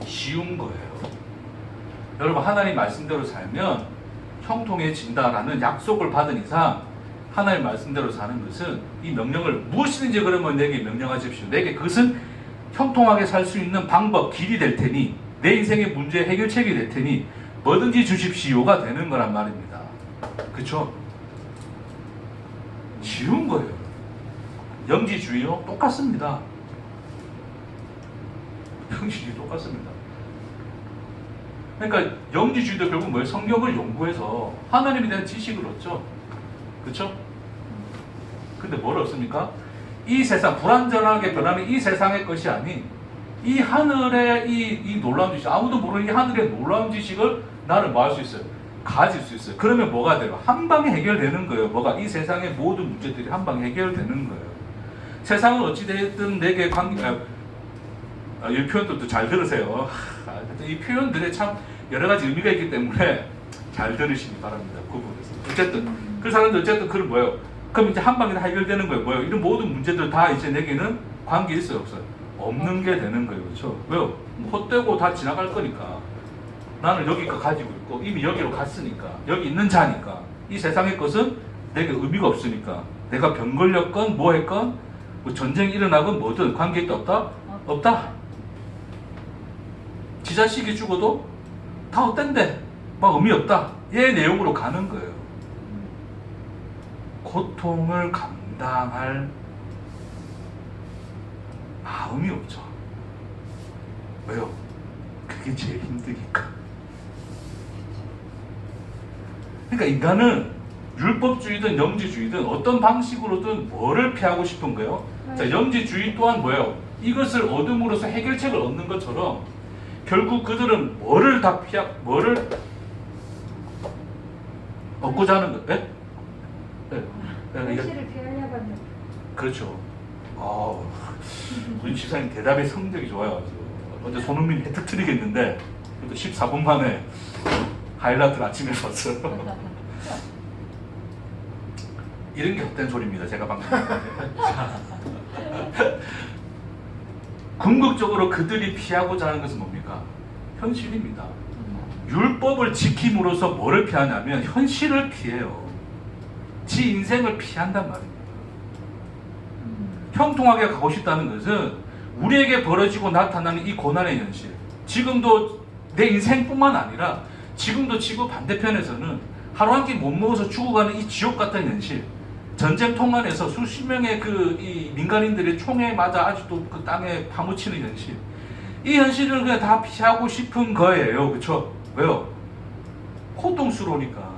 쉬운 거예요. 여러분, 하나님 말씀대로 살면 형통해진다라는 약속을 받은 이상 하나님 말씀대로 사는 것은 이 명령을 무엇이든지 그러면 내게 명령하십시오. 내게 그것은 형통하게 살 수 있는 방법, 길이 될 테니 내 인생의 문제의 해결책이 될 테니 뭐든지 주십시오가 되는 거란 말입니다. 그렇죠? 쉬운 거예요. 영지주의요? 똑같습니다. 영지주의 똑같습니다. 그러니까 영지주의도 결국 뭐예요? 성경을 연구해서 하나님에 대한 지식을 얻죠. 그렇죠? 근데 뭘 얻습니까? 이 세상, 불완전하게 변하는 이 세상의 것이 아닌 이 하늘의 이 놀라운 지식, 아무도 모르는 이 하늘의 놀라운 지식을 나는 뭐 할 수 있어요? 가질 수 있어요. 그러면 뭐가 돼요? 한 방에 해결되는 거예요. 뭐가? 이 세상의 모든 문제들이 한 방에 해결되는 거예요. 세상은 어찌됐든 내게 이 표현들도 잘 들으세요. 이 표현들에 참 여러 가지 의미가 있기 때문에 잘 들으시기 바랍니다. 그 부분에서. 어쨌든 그 사람들 어쨌든 그건 뭐예요? 그럼 이제 한 방에 해결되는 거예요. 뭐예요? 이런 모든 문제들 다 이제 내게는 관계 있어요, 없어요? 없는 게 되는 거예요, 그렇죠? 왜요? 헛되고 다 지나갈 거니까. 나는 여기 거 가지고 있고 이미 여기로 갔으니까 여기 있는 자니까 이 세상의 것은 내게 의미가 없으니까 내가 병 걸렸건 뭐 했건 뭐 전쟁이 일어나건 뭐든 관계 있다 없다? 없다. 지 자식이 죽어도 다 어땠는데 막 의미 없다. 얘 내용으로 가는 거예요. 고통을 감당할 마음이 없죠. 왜요? 그게 제일 힘드니까. 그러니까 인간은 율법주의든 영지주의든 어떤 방식으로든 뭐를 피하고 싶은 거예요? 자, 영지주의 또한 뭐예요? 이것을 얻음으로써 해결책을 얻는 것처럼 결국 그들은 뭐를 얻고자 하는 거? 예? 현실을 피하려고 하는. 그렇죠. 우리 지사님 대답의 성적이 좋아요. 어제 손흥민이 혜택 드리겠는데 그래도 14분 만에 하이라이트를 아침에 봤어요. 이런 게 헛된 소리입니다. 제가 방금. 궁극적으로 그들이 피하고자 하는 것은 뭡니까? 현실입니다. 율법을 지킴으로써 뭐를 피하냐면 현실을 피해요. 지 인생을 피한단 말입니다. 형통하게 가고 싶다는 것은 우리에게 벌어지고 나타나는 이 고난의 현실, 지금도 내 인생뿐만 아니라 지금도 지구 반대편에서는 하루 한 끼 못 먹어서 죽어가는 이 지옥 같은 현실, 전쟁 통안에서 수십 명의 이 민간인들의 총에 맞아 아직도 그 땅에 파묻히는 현실, 이 현실을 그냥 다 피하고 싶은 거예요. 그쵸? 왜요? 고통스러우니까.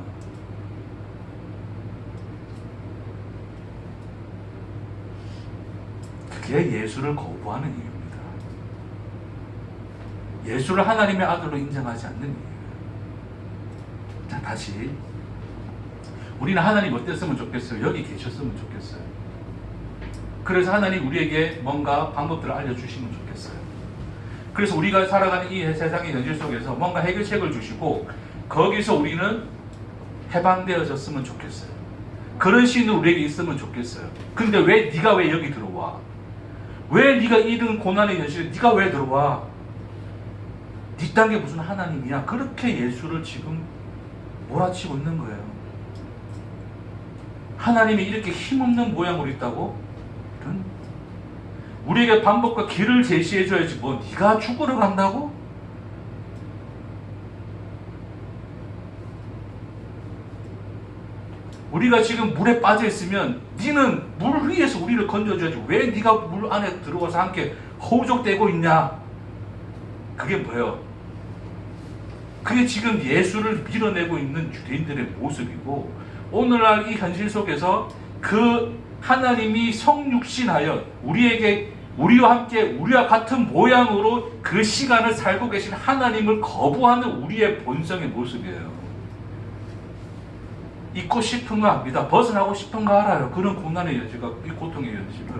그게 예수를 거부하는 이유입니다. 예수를 하나님의 아들로 인정하지 않는 이유예요. 자, 다시. 우리는 하나님 어땠으면 좋겠어요? 여기 계셨으면 좋겠어요. 그래서 하나님 우리에게 뭔가 방법들을 알려주시면 좋겠어요. 그래서 우리가 살아가는 이 세상의 현실 속에서 뭔가 해결책을 주시고 거기서 우리는 해방되어졌으면 좋겠어요. 그런 신은 우리에게 있으면 좋겠어요. 근데 네가 왜 여기 들어와? 왜 네가 이런 고난의 현실에 네가 왜 들어와? 네 딴 게 무슨 하나님이야? 그렇게 예수를 지금 몰아치고 있는 거예요. 하나님이 이렇게 힘없는 모양으로 있다고? 우리에게 방법과 길을 제시해줘야지 뭐 네가 죽으러 간다고? 우리가 지금 물에 빠져 있으면 네는 물 위에서 우리를 건져줘야지 왜 네가 물 안에 들어가서 함께 허우적대고 있냐? 그게 뭐예요? 그게 지금 예수를 밀어내고 있는 유대인들의 모습이고, 오늘날 이 현실 속에서 그 하나님이 성육신하여 우리와 함께 우리와 같은 모양으로 그 시간을 살고 계신 하나님을 거부하는 우리의 본성의 모습이에요. 잊고 싶은 거 압니다. 벗어나고 싶은 거 알아요. 그런 고난의 여지가, 이 고통의 여지를.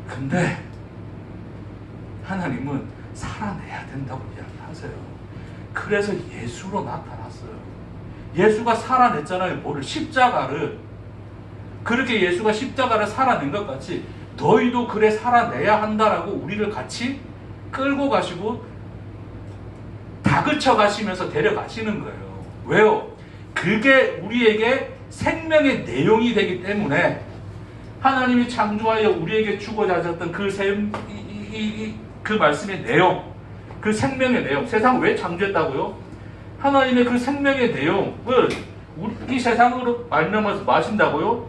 근데 하나님은 살아내야 된다고 이야기하세요. 그래서 예수로 나타났어요. 예수가 살아냈잖아요. 뭐를? 십자가를. 그렇게 예수가 십자가를 살아낸 것 같이 너희도 그래 살아내야 한다라고 우리를 같이 끌고 가시고 다그쳐 가시면서 데려가시는 거예요. 왜요? 그게 우리에게 생명의 내용이 되기 때문에 하나님이 창조하여 우리에게 주고자 하셨던 그 말씀의 내용, 그 생명의 내용, 세상을 왜 창조했다고요? 하나님의 그 생명의 내용을 이 세상으로 말미암아서 마신다고요?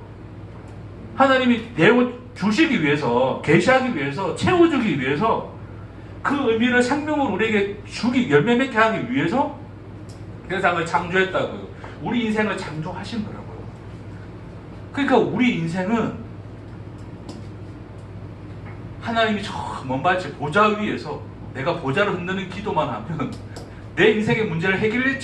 하나님이 내용을 주시기 위해서, 계시하기 위해서, 채워주기 위해서, 그 의미를 생명을 우리에게 열매 맺게 하기 위해서 세상을 창조했다고요. 우리 인생을 창조하신 거라고요. 그러니까 우리 인생은 하나님이 저 먼 발치 보좌 위에서 내가 보좌를 흔드는 기도만 하면 내 인생의 문제를 해결해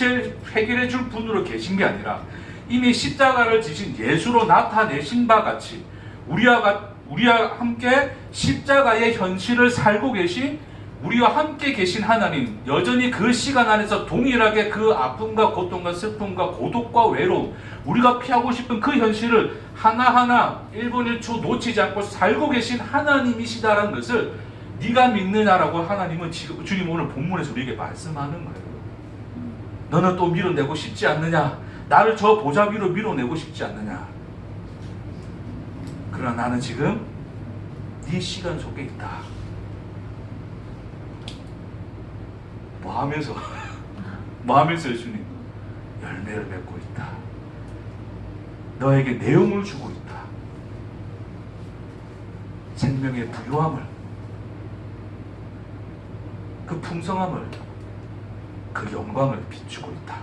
줄 분으로 계신 게 아니라 이미 십자가를 지신 예수로 나타내신 바 같이 우리와 함께 십자가의 현실을 살고 계신, 우리와 함께 계신 하나님, 여전히 그 시간 안에서 동일하게 그 아픔과 고통과 슬픔과 고독과 외로움, 우리가 피하고 싶은 그 현실을 하나하나 1분 1초 놓치지 않고 살고 계신 하나님이시다라는 것을 네가 믿느냐라고 하나님은 지금 주님 오늘 본문에서 우리에게 말씀하는 거예요. 너는 또 밀어내고 싶지 않느냐? 나를 저 보좌 위로 밀어내고 싶지 않느냐? 그러나 나는 지금 네 시간 속에 있다. 뭐 하면서 예수님? 열매를 맺고 있다. 너에게 내용을 주고 있다. 생명의 부요함을, 그 풍성함을, 그 영광을 비추고 있다.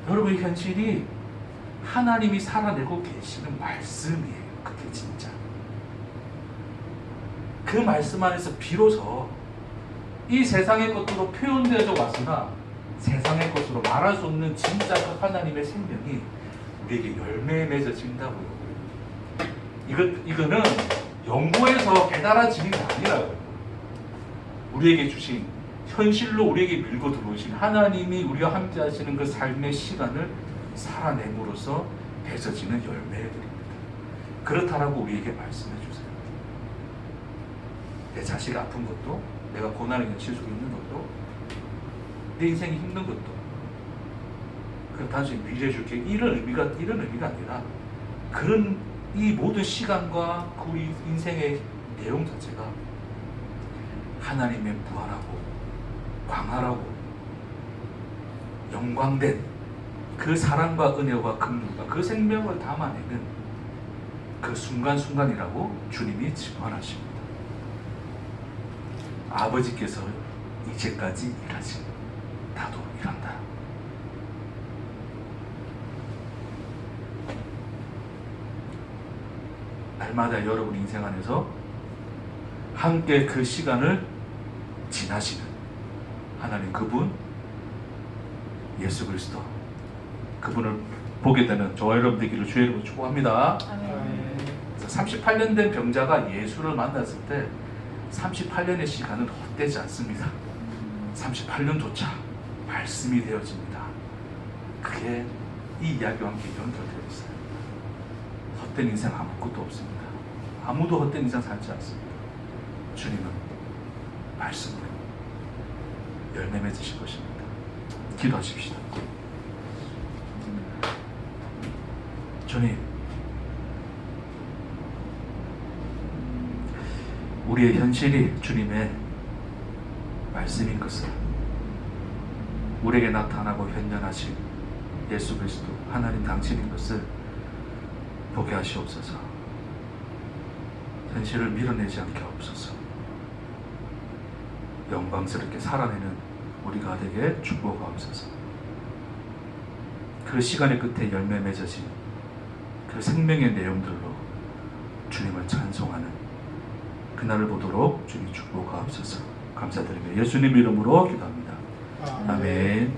여러분의 현실이 하나님이 살아내고 계시는 말씀이에요. 그게 진짜. 그 말씀 안에서 비로소 이 세상의 것으로 표현되어져 왔으나 세상의 것으로 말할 수 없는 진짜 그 하나님의 생명이 우리에게 열매에 맺어진다고요. 이거는 연구에서 깨달아지는 게 아니라고요. 우리에게 주신, 현실로 우리에게 밀고 들어오신 하나님이 우리와 함께 하시는 그 삶의 시간을 살아냄으로써 맺어지는 열매들입니다. 그렇다라고 우리에게 말씀해 주세요. 내 자식이 아픈 것도, 내가 고난의 현실 속에 있는 것도, 내 인생이 힘든 것도, 그 단순히 미래해 줄게 이런 의미가 아니라, 그런 이 모든 시간과 그 우리 인생의 내용 자체가 하나님의 부활하고 광활하고 영광된 그 사랑과 은혜와 긍휼과 그 생명을 담아내는 그 순간순간이라고 주님이 증언하십니다. 아버지께서 이제까지 일하신 나도 일한다. 날마다 여러분 인생 안에서 함께 그 시간을 지나시는 하나님 그분 예수 그리스도 그분을 보게 되는 저와 여러분 되기를 주의 이름으로 축복합니다. 아멘. 그래서 38년 된 병자가 예수를 만났을 때 38년의 시간은 헛되지 않습니다. 38년조차 말씀이 되어집니다. 그게 이 이야기와 함께 연결되어 있어요. 헛된 인생 아무것도 없습니다. 아무도 헛된 인생 살지 않습니다. 주님은 말씀으로 열매 맺으실 것입니다. 기도하십시다. 주님, 우리의 현실이 주님의 말씀인 것을, 우리에게 나타나고 현현하신 예수 그리스도 하나님 당신인 것을 보게 하시옵소서. 현실을 밀어내지 않게 하옵소서. 영광스럽게 살아내는 우리가 되게 축복하옵소서. 그 시간의 끝에 열매 맺어진 그 생명의 내용들로 주님을 찬송하는 그날을 보도록 주님 축복하옵소서. 감사드리며 예수님 이름으로 기도합니다. 아멘.